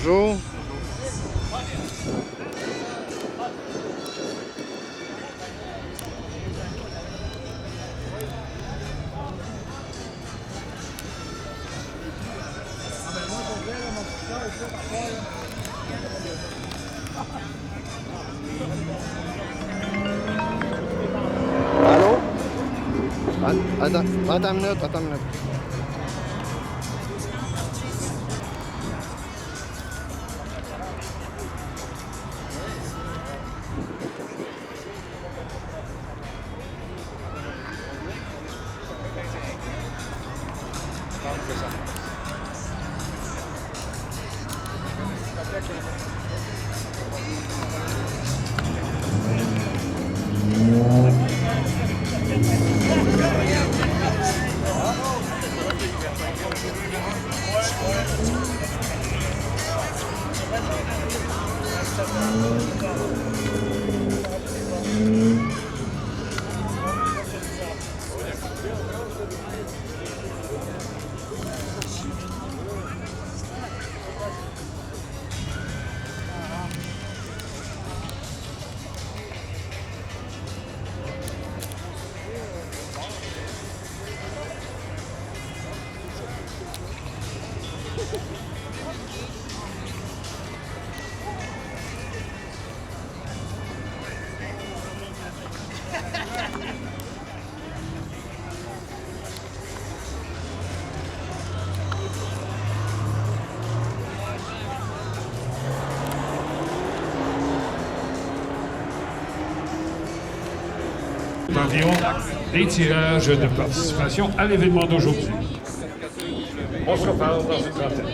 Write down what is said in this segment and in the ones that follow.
bonjour. Allô? Attends une minute, attends une minute. Environ des tirages de participation à l'événement d'aujourd'hui. On se reparle dans une trentaine.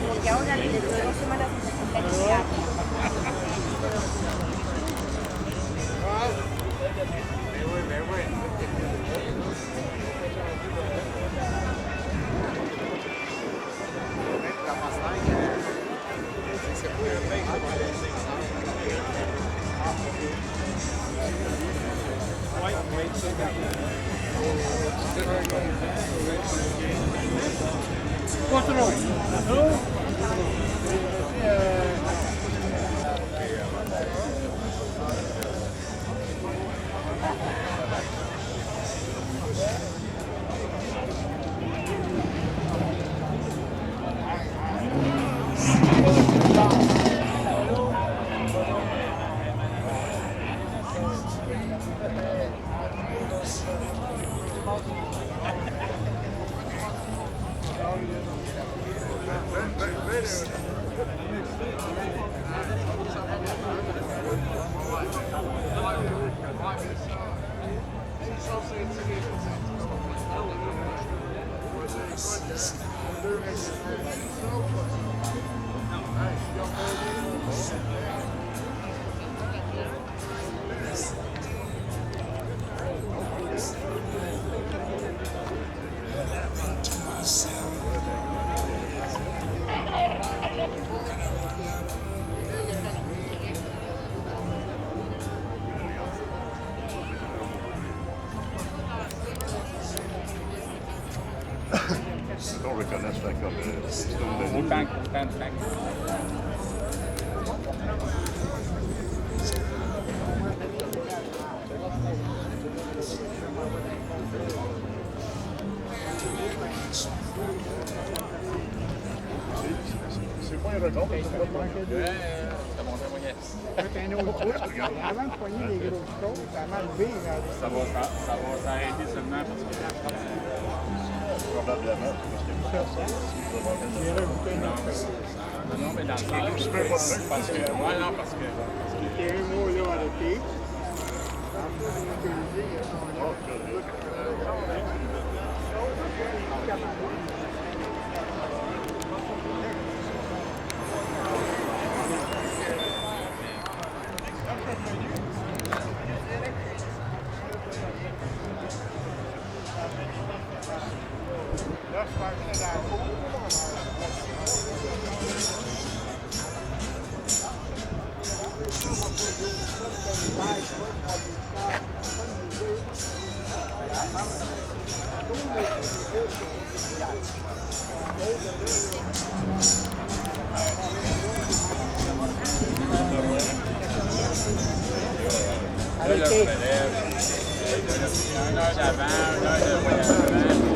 Porque ahora dentro de 2 semanas se cumpleaños. qu'on reconnaisse ça comme Stone Autant de temps. C'est pas un record, c'est pas Ça montait moyen. Un autre coup, avant de poigner les grosses côtes, ça a mal levé. Ça va s'arrêter seulement parce que probablement parce que J'ai rajouté un autre. non, mais dans le sens parce que moi non parce que Il était un mois là arrêté. Après, on a utilisé son là, je pense dans la cour. là, je me lève. Une heure d'avant, une heure de voyage avant.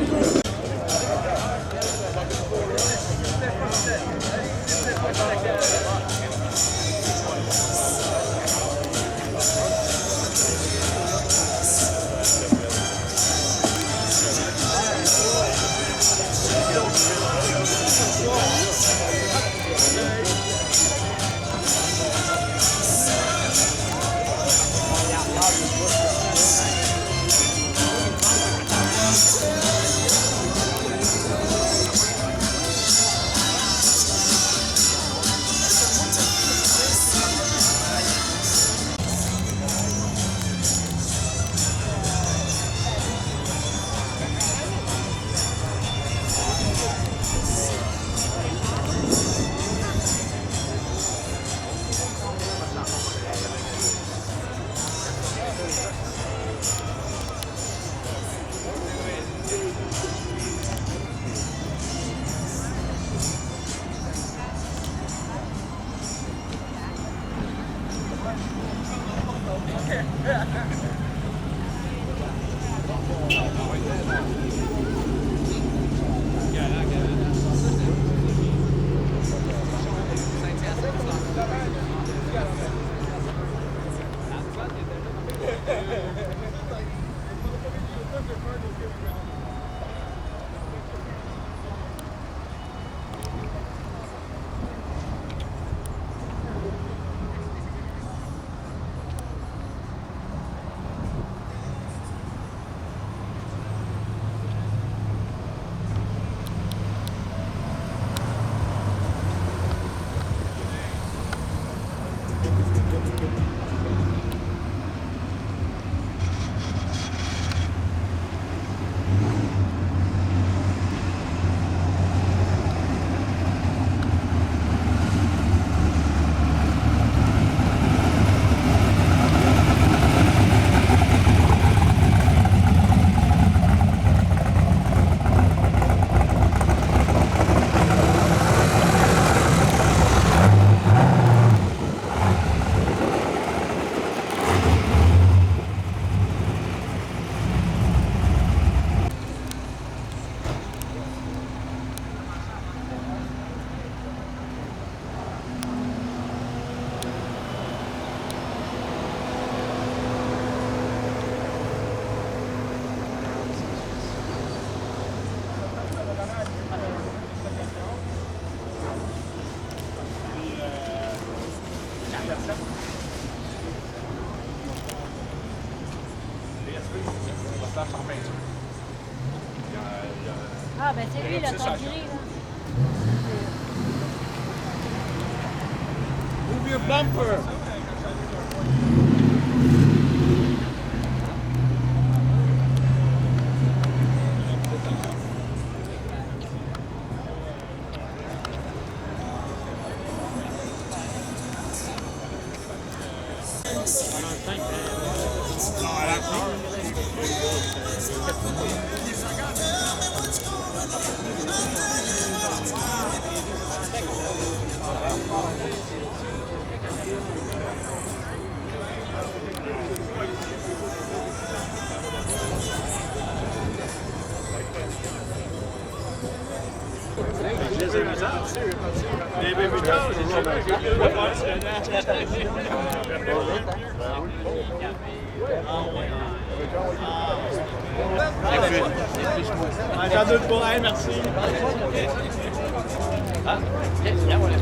Ah, ben c'est lui, le temps gris, là. Move your bumper! J'en doute pas, merci. Ah, bien, voilà.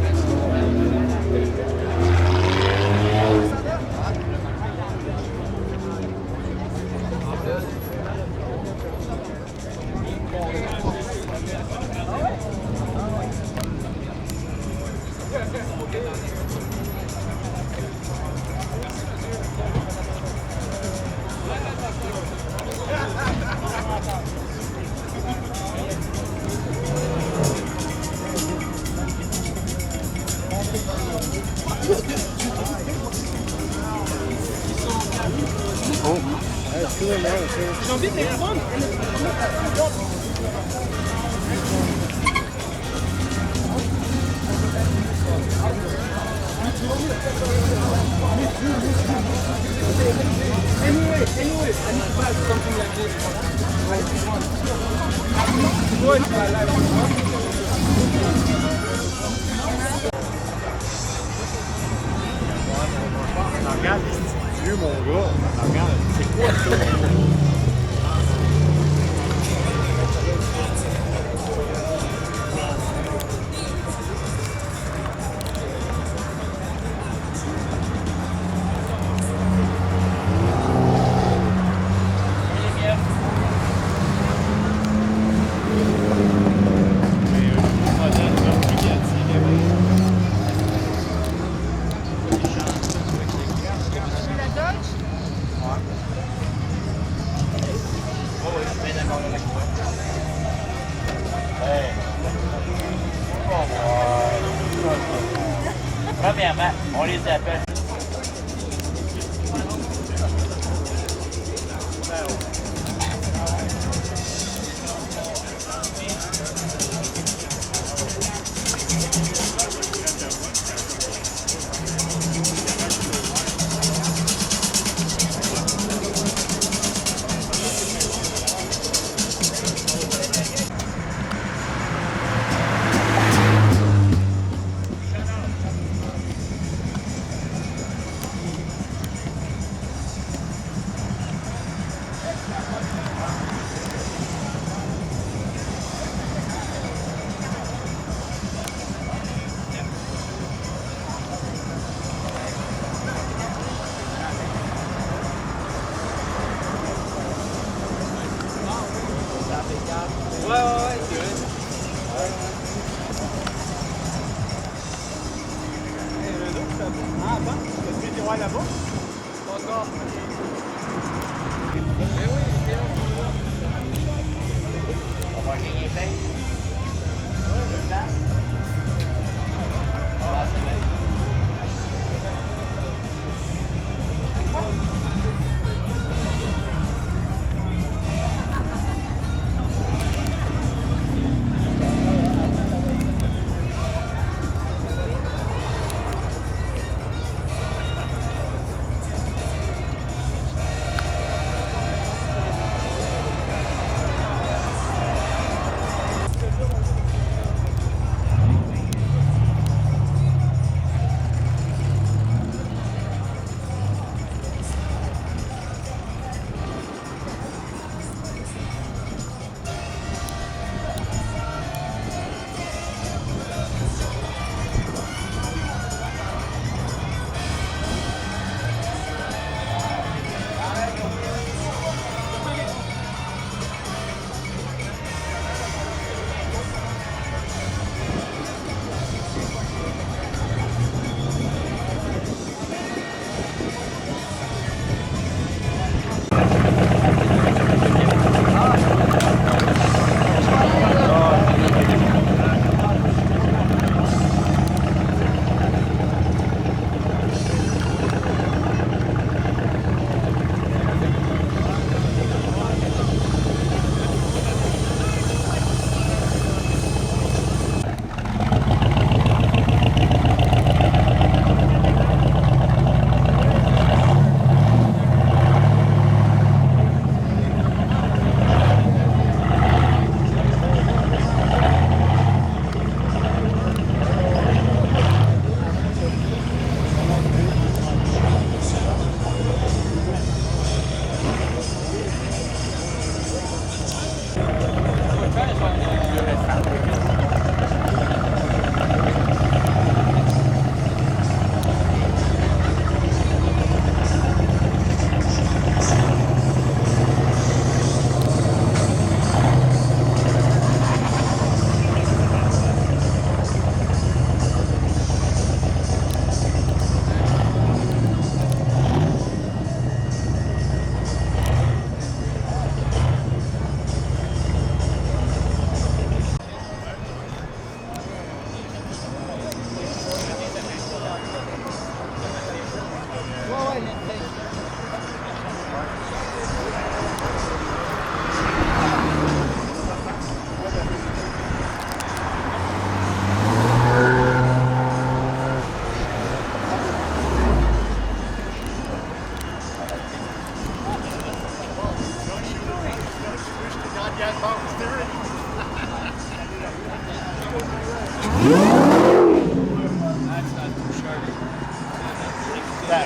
Regarde les petits yeux, mon gars. Regarde, c'est quoi ça? Premièrement, on les appelle. Ouais, c'est vrai. Ah, attends, est-ce que tu vois là-bas? Pas encore. On va gagner plein. Ah, c'est vrai. That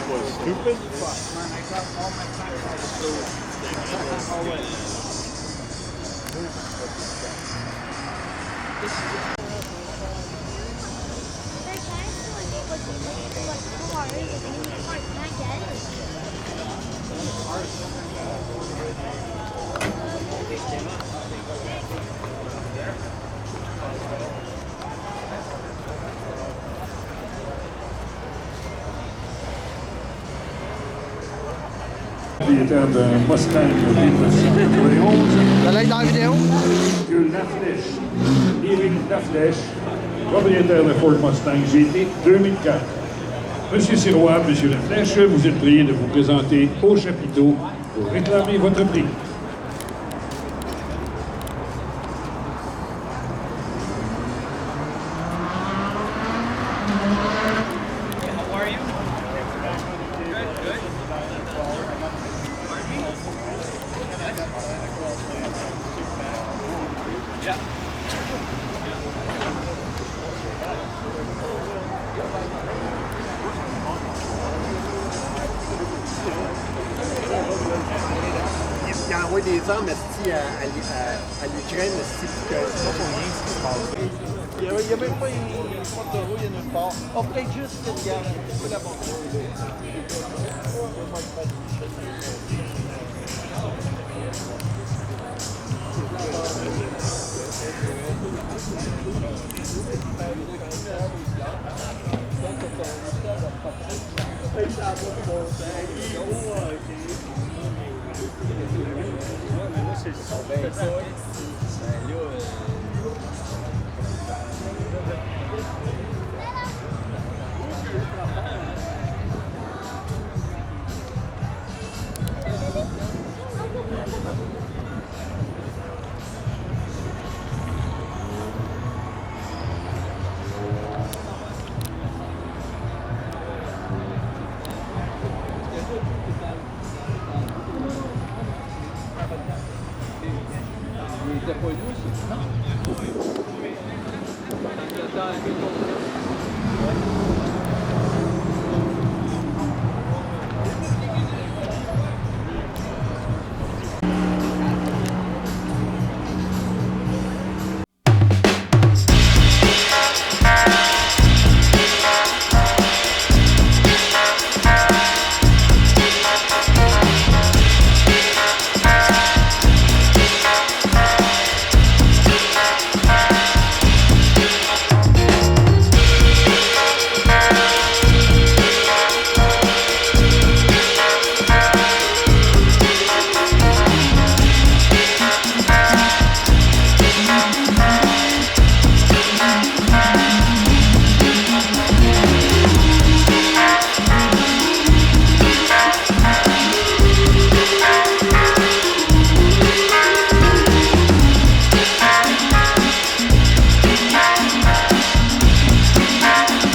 was stupid. Propriétaire d'un Mustang 1991, Vous allez être dans la vidéo? Monsieur Laflèche, Éric Laflèche, propriétaire de Ford Mustang GT 2004. Monsieur Sirois, Monsieur Laflèche, vous êtes prié de vous présenter au chapiteau pour réclamer votre prix. How are you? Good, good. Yeah. Il envoie des armes esti, à l'Ukraine, esti, pour que c'est pas pour rien ce qui se passe. Il n'y a même pas une porte de roue, il y a nulle part. On peut juste cette guerre, c'est pas la bonne.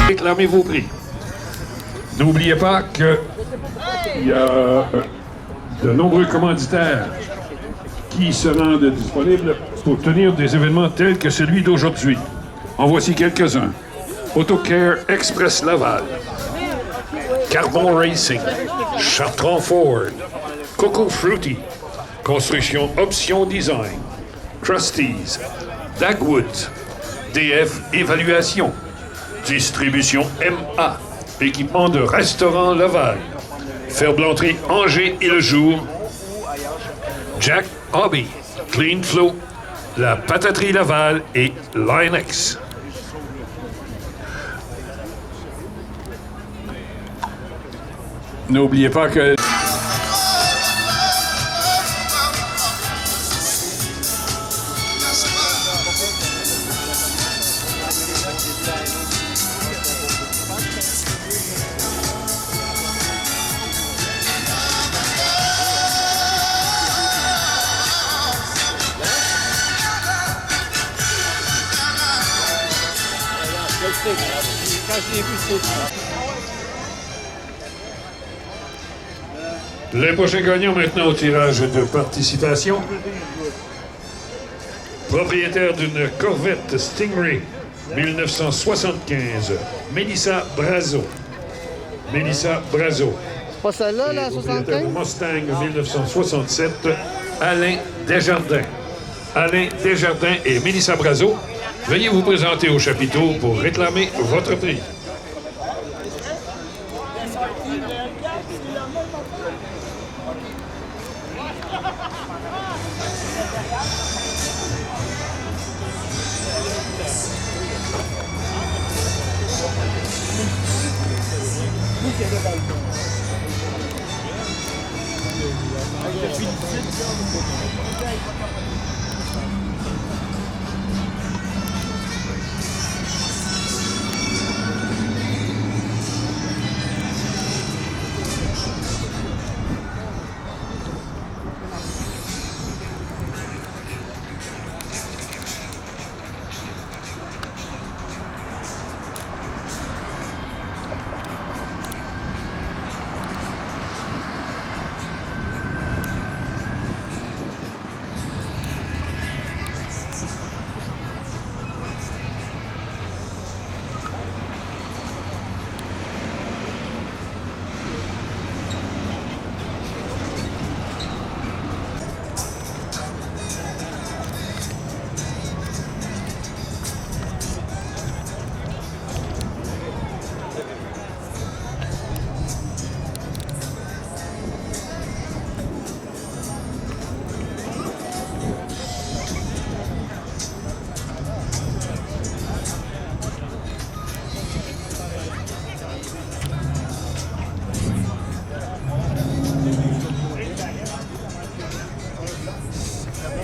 Réclamez vos prix. N'oubliez pas qu'il y a de nombreux commanditaires qui se rendent disponibles pour tenir des événements tels que celui d'aujourd'hui. En voici quelques-uns. AutoCare Express Laval, Carbon Racing, Chartrand Ford, Coco Fruity, Construction Option Design, Trustees, Dagwood, DF Évaluation, Distribution MA, Équipement de restaurant Laval, Ferblanterie Angers et Le Jour, Jack Hobby, Clean Flow, La Pataterie Laval et Linex. N'oubliez pas que... Quand je l'ai vu, c'est ça. Les prochains gagnants maintenant au tirage de participation. Propriétaire d'une Corvette Stingray 1975, Mélissa Brazo. Mélissa Brazo. C'est pas celle-là, la Propriétaire 75? Mustang 1967, Alain Desjardins. Alain Desjardins et Mélissa Brazo, veuillez vous présenter au chapiteau pour réclamer votre prix.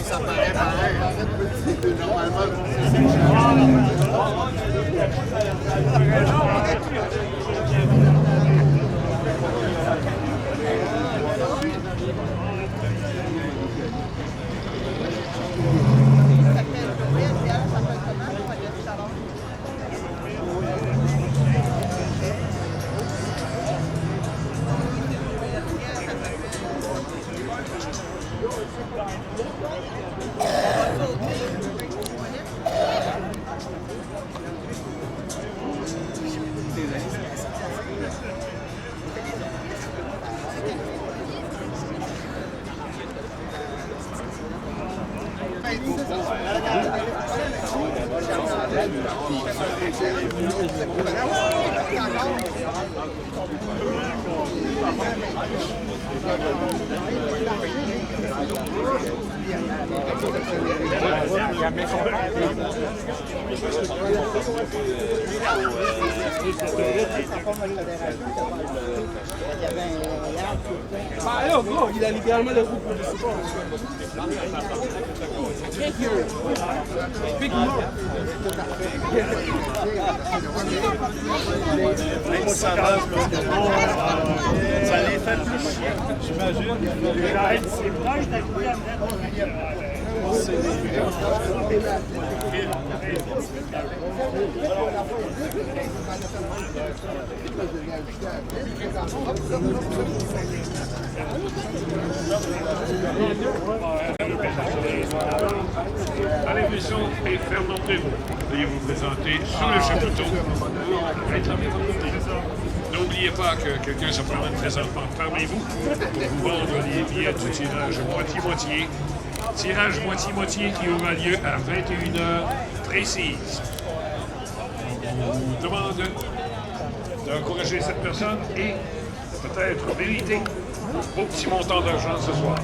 Ça paraît pareil. Normalement, Ah là, gros, il a littéralement le groupe de support. Big Mo. ça va, ça les fait plus chier, j'imagine. Alain Besson et Fernand Prévost, veuillez vous présenter sur le chapiteau. N'oubliez pas que quelqu'un se promène présentement parmi vous pour vous vendre les billets du tirage moitié-moitié. Tirage moitié-moitié qui aura lieu à 21h précise. On vous demande d'encourager cette personne et peut-être mériter vos petits montants d'argent ce soir.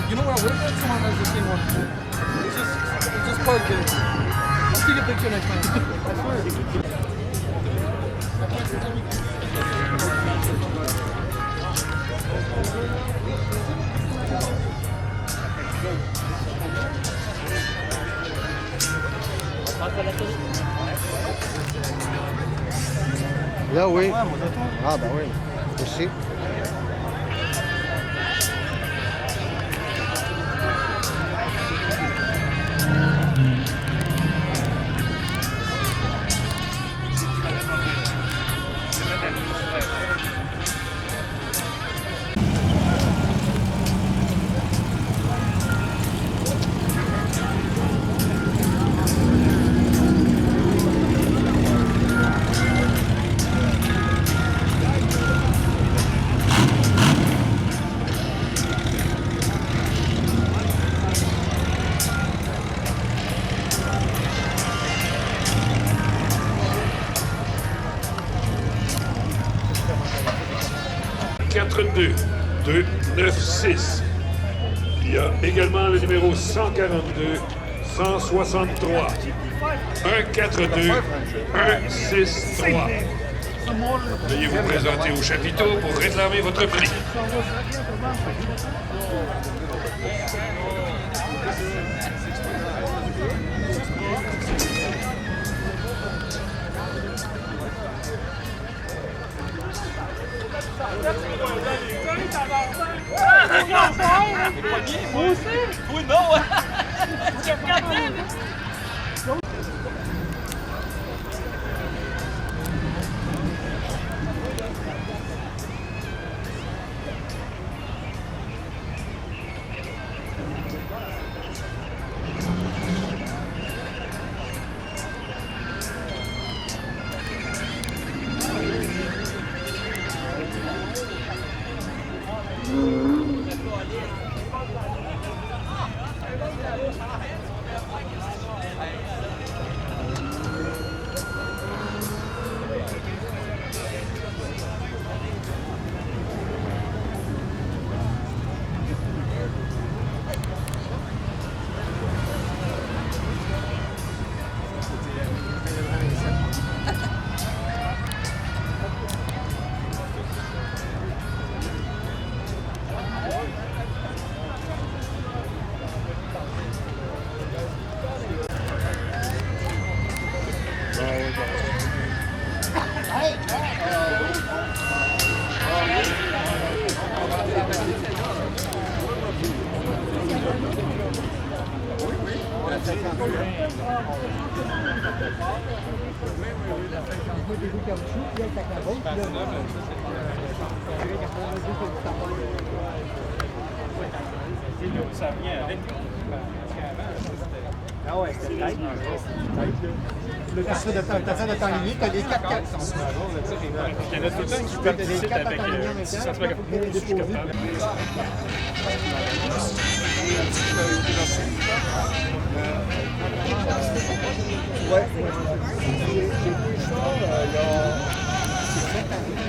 You know what? What if someone has the same one? It's just part of it. Let's take a picture next time. I swear. Là, oui. Ah, bah oui. Aussi. Il y a également le numéro 142, 163, 142, 163. Veuillez vous présenter au chapiteau pour réclamer votre prix. Moi aussi! Oui, non! Tu regardais? Ça vient avec. Ah ouais, c'était light. Le casse de temps limité, t'as les 4 4 Il y en a tout le temps qui participent avec ça se fait que je suis capable. Ouais. J'ai pris ça il y a 7 années.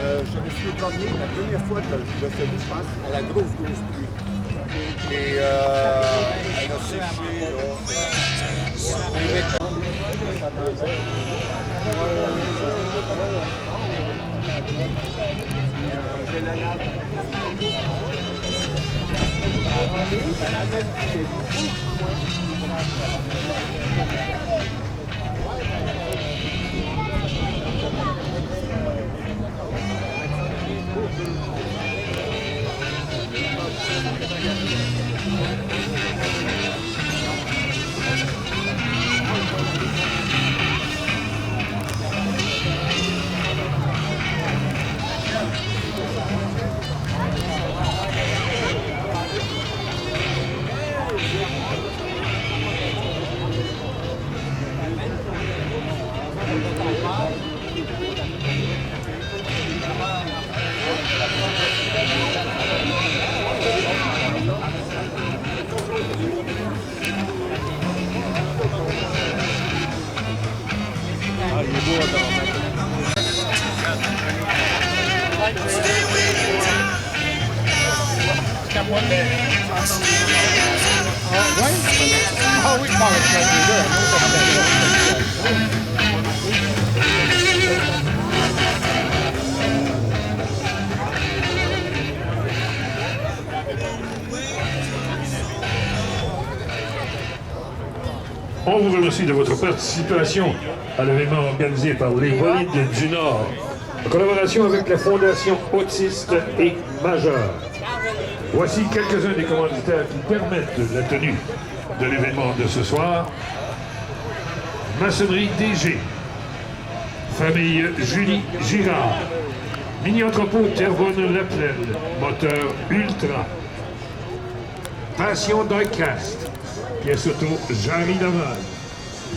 Je me suis promené la première fois que je l'ai fait, je pense, à la grosse pluie. Et elle a séché, là. Ah oui, par On vous remercie de votre participation à l'événement organisé par les Volides du Nord, en collaboration avec la Fondation Autiste et Majeur. Voici quelques-uns des commanditaires qui permettent la tenue de l'événement de ce soir. Maçonnerie DG, famille Julie Girard, mini-entrepôt Terrebonne-La-Plaine, moteur Ultra, Passion Diecast, pièce auto Jarry Laval,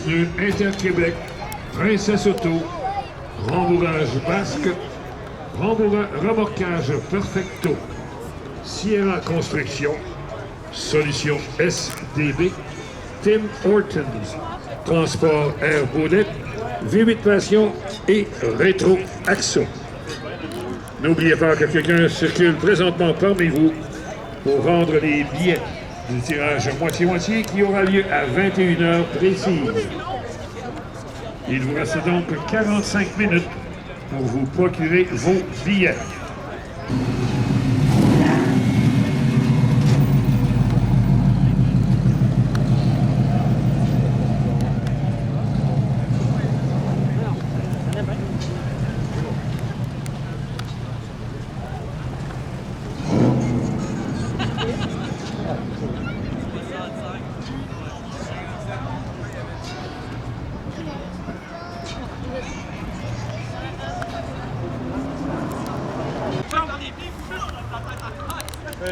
pneus Inter-Québec, Princesse Auto, rembourrage basque, remorquage Perfecto, Sierra Construction, Solution SDB, Tim Hortons, Transport Air Baudet, V8 Passion et Rétro Axo. N'oubliez pas que quelqu'un circule présentement parmi vous pour vendre les billets du tirage moitié-moitié qui aura lieu à 21h précise. Il vous reste donc 45 minutes pour vous procurer vos billets.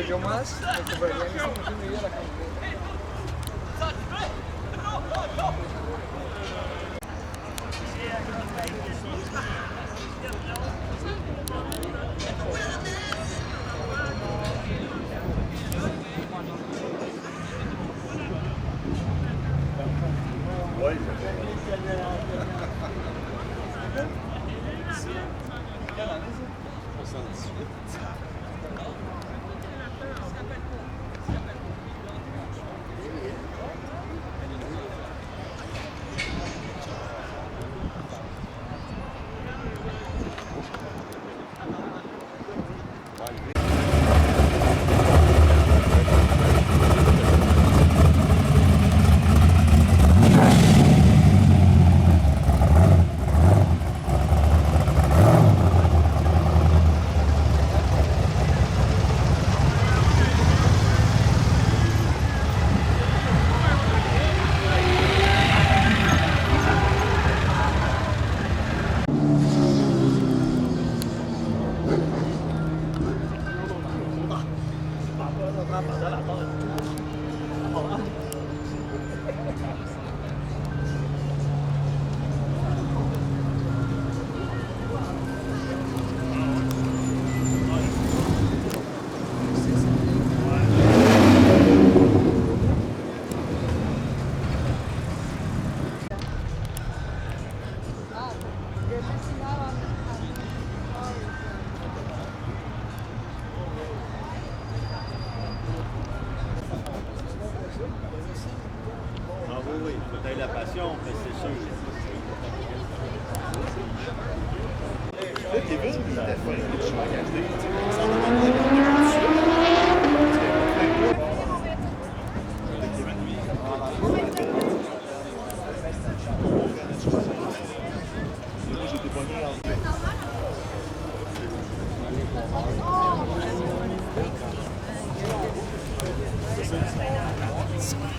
Yo más, oui, peut-être la passion, mais c'est sûr. Kevin, il était fin, je suis engagé.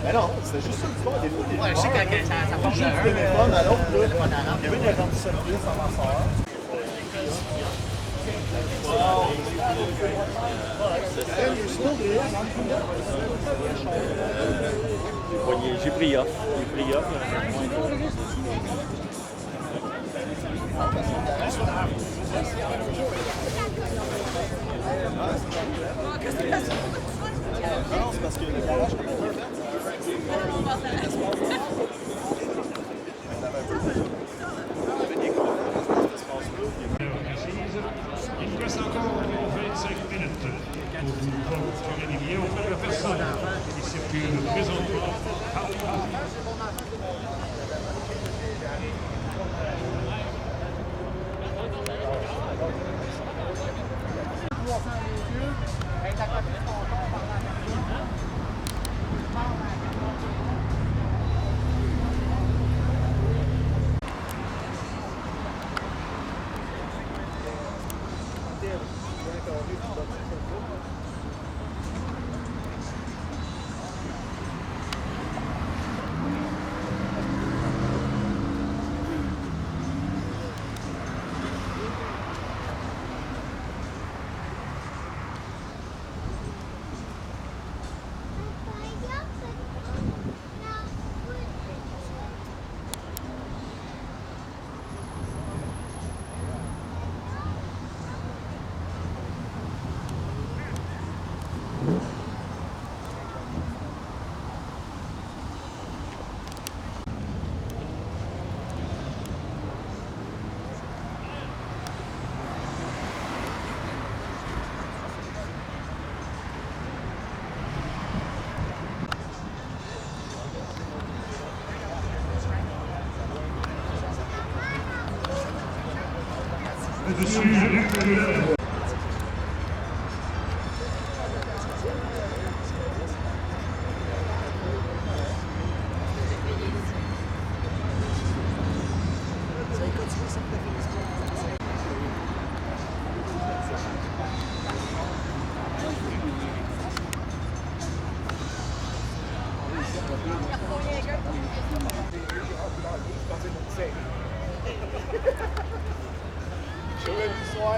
Mais non, c'était juste ça l'histoire. Des fois, je sais que ça porte juste le téléphone à l'autre, là. Kevin, il a rendu ça plus à ma soeur. J'ai pris off. Non, c'est parce que le garage, Il nous reste encore 25 minutes pour vous procurer des billets auprès de la personne qui circule présentement.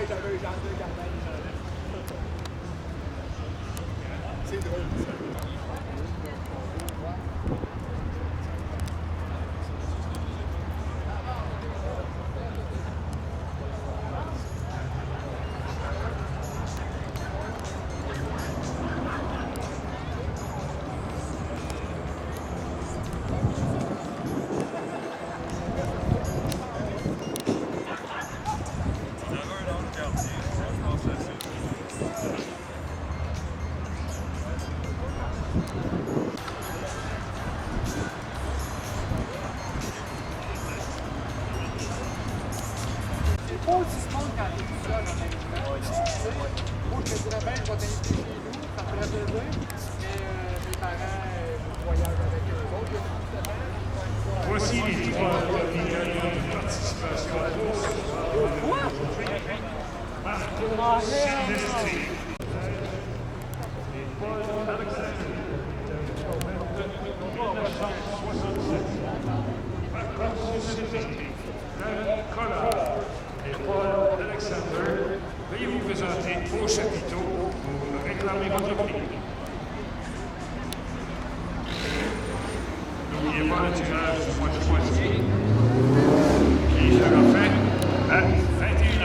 J'avais un genre de gardage. C'est drôle. Pas aussi smart quand t'es tout seul, honnêtement. Moi, je te dirais bien, je vais t'inviter chez nous, ça me ferait plaisir. Mais mes parents, je voyage avec eux autres. Voici les trois premiers gagnants de participation à la course. Marco Silvestri et Paul Alexandre. 1967. Marco Silvestri, Dan Collard et Paul Alexander. Veuillez vous présenter au chapiteau pour réclamer votre prix. N'oubliez pas le tirage du mois de juillet qui sera fait à 21h.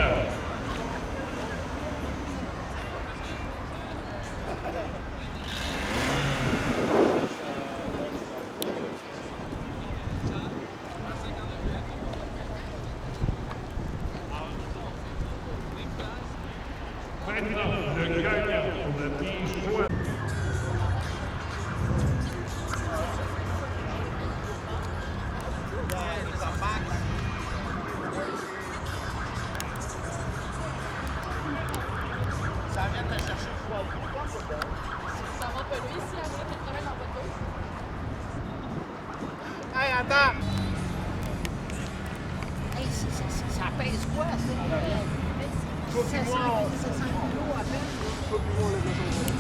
Maintenant, le gagnant pour la pige joie. Ça vient te chercher quoi? Ça va pas lui ici, après, tu travailles dans votre dos. Hey, attends! Hey, ça pèse quoi, ça? Toi puis moi, 700 kilos à peine. toi puis moi, on les a chauffés.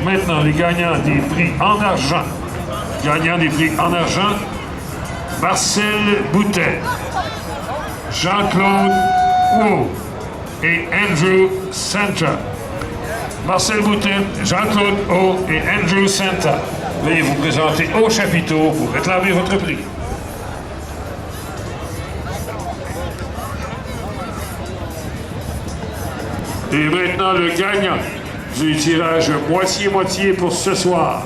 Maintenant, les gagnants des prix en argent. Gagnant des prix en argent, Marcel Boutet, Jean-Claude Wu et Andrew Santa. Marcel Boutet, Jean-Claude Wu et Andrew Santa. Veuillez vous présenter au chapiteau pour réclamer votre prix. Et maintenant, le gagnant du tirage moitié-moitié pour ce soir,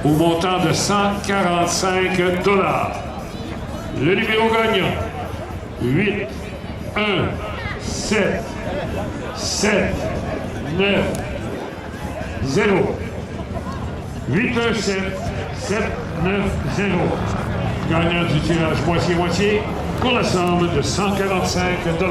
au montant de 145 $. Le numéro gagnant, 8, 1, 7, 7, 9, 0. 8, 1, 7, 7, 9, 0. Gagnant du tirage moitié-moitié pour la somme de 145 $.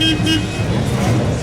Merci.